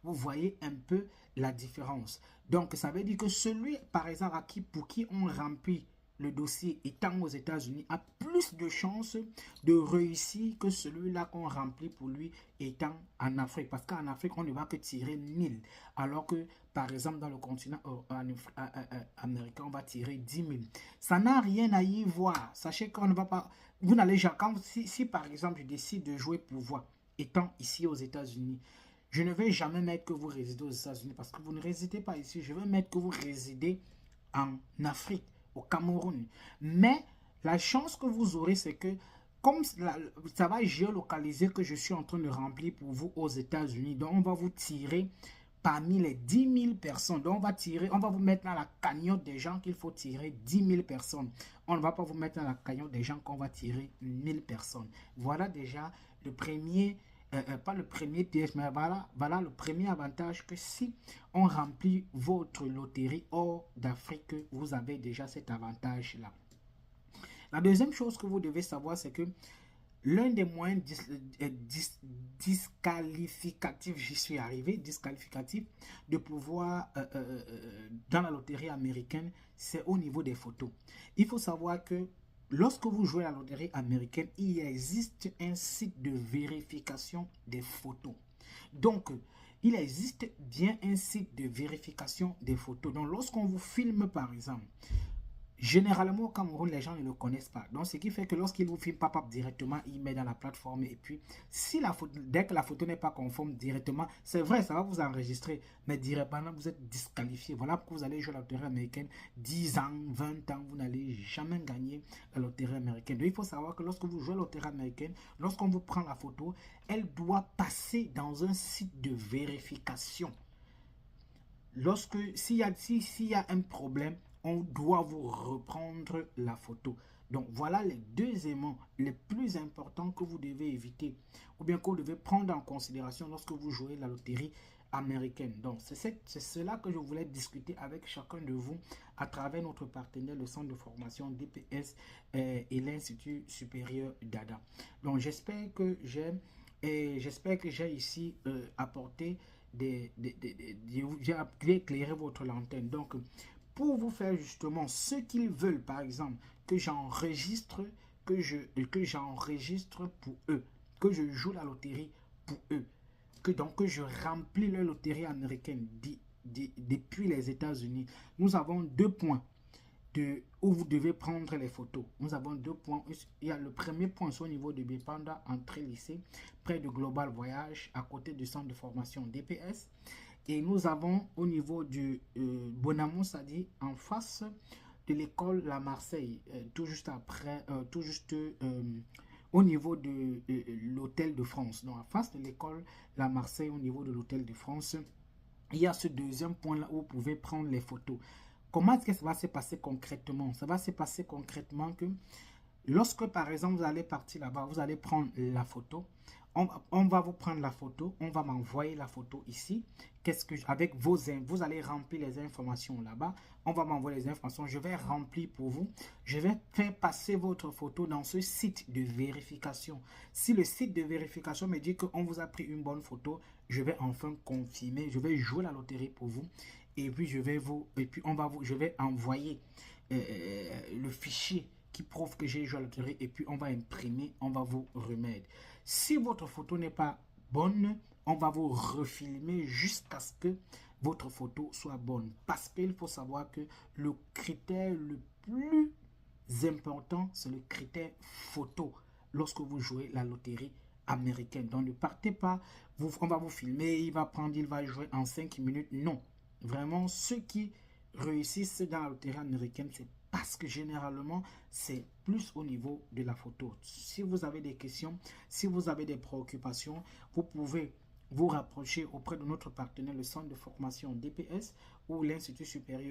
Vous voyez un peu la différence. Donc, ça veut dire que celui, par exemple, pour qui on remplit le dossier étant aux États-Unis a plus de chances de réussir que celui-là qu'on remplit pour lui étant en Afrique. Parce qu'en Afrique, on ne va que tirer 1000. Alors que, par exemple, dans le continent américain, on va tirer 10 000. Ça n'a rien à y voir. Sachez qu'on ne va pas... Vous n'allez jamais... Si, par exemple, je décide de jouer pour vous, étant ici aux États-Unis, je ne vais jamais mettre que vous résidez aux États-Unis parce que vous ne résidez pas ici. Je vais mettre que vous résidez en Afrique, au Cameroun. Mais la chance que vous aurez, c'est que comme ça va géolocaliser que je suis en train de remplir pour vous aux États-Unis, donc on va vous tirer parmi les 10 000 personnes. Donc on va vous mettre dans la cagnotte des gens qu'il faut tirer 10 000 personnes. On ne va pas vous mettre dans la cagnotte des gens qu'on va tirer 1000 personnes. Voilà déjà le premier... pas le premier piège, mais voilà le premier avantage, que si on remplit votre loterie hors d'Afrique, vous avez déjà cet avantage-là. La deuxième chose que vous devez savoir, c'est que l'un des moyens disqualificatifs, j'y suis arrivé, disqualificatif, de pouvoir, dans la loterie américaine, c'est au niveau des photos. Il faut savoir que lorsque vous jouez à la loterie américaine, il existe un site de vérification des photos. Donc, il existe bien un site de vérification des photos. Donc, lorsqu'on vous filme, par exemple, généralement au Cameroun, les gens ne le connaissent pas. Donc, ce qui fait que lorsqu'ils vous filment, pop-up directement, il met dans la plateforme. Et puis, si dès que la photo n'est pas conforme directement, c'est vrai, ça va vous enregistrer. Mais directement, vous êtes disqualifié. Voilà pourquoi vous allez jouer à la loterie américaine 10 ans, 20 ans, vous n'allez jamais gagner la loterie américaine. Donc, il faut savoir que lorsque vous jouez à la loterie américaine, lorsqu'on vous prend la photo, elle doit passer dans un site de vérification. S'il y a un problème, on doit vous reprendre la photo. Donc, voilà les deux éléments les plus importants que vous devez éviter ou bien que vous devez prendre en considération lorsque vous jouez la loterie américaine. Donc, c'est cela que je voulais discuter avec chacun de vous à travers notre partenaire, le centre de formation DPS et l'Institut supérieur d'ADA. Donc, j'espère que j'ai ici apporté j'ai éclairé votre lanterne. Donc, pour vous faire justement ce qu'ils veulent, par exemple, que j'enregistre pour eux, que je joue la loterie pour eux, que je remplis la loterie américaine depuis les États-Unis. Nous avons 2 points où vous devez prendre les photos. Nous avons 2 points. Il y a le premier point, c'est au niveau de Bipanda, entrée lycée, près de Global Voyage, à côté du centre de formation DPS. Et nous avons au niveau du Bonamont, c'est-à-dire en face de l'école La Marseille, tout juste après, au niveau de l'Hôtel de France. Donc en face de l'école La Marseille, au niveau de l'Hôtel de France, il y a ce deuxième point-là où vous pouvez prendre les photos. Comment est-ce que ça va se passer concrètement? Ça va se passer concrètement que lorsque, par exemple, vous allez partir là-bas, vous allez prendre la photo. On va vous prendre la photo, on va m'envoyer la photo ici. Avec vous allez remplir les informations là-bas. On va m'envoyer les informations, je vais remplir pour vous. Je vais faire passer votre photo dans ce site de vérification. Si le site de vérification me dit qu'on vous a pris une bonne photo, je vais enfin confirmer, je vais jouer la loterie pour vous. Et puis je vais envoyer le fichier qui prouve que j'ai joué à la loterie et puis on va imprimer, on va vous remettre. Si votre photo n'est pas bonne, on va vous refilmer jusqu'à ce que votre photo soit bonne. Parce qu'il faut savoir que le critère le plus important, c'est le critère photo lorsque vous jouez la loterie américaine. Donc ne partez pas, on va vous filmer, il va jouer en 5 minutes. Non, vraiment ceux qui réussissent dans la loterie américaine, c'est parce que généralement, c'est plus au niveau de la photo. Si vous avez des questions, si vous avez des préoccupations, vous pouvez vous rapprocher auprès de notre partenaire, le centre de formation DPS ou l'Institut supérieur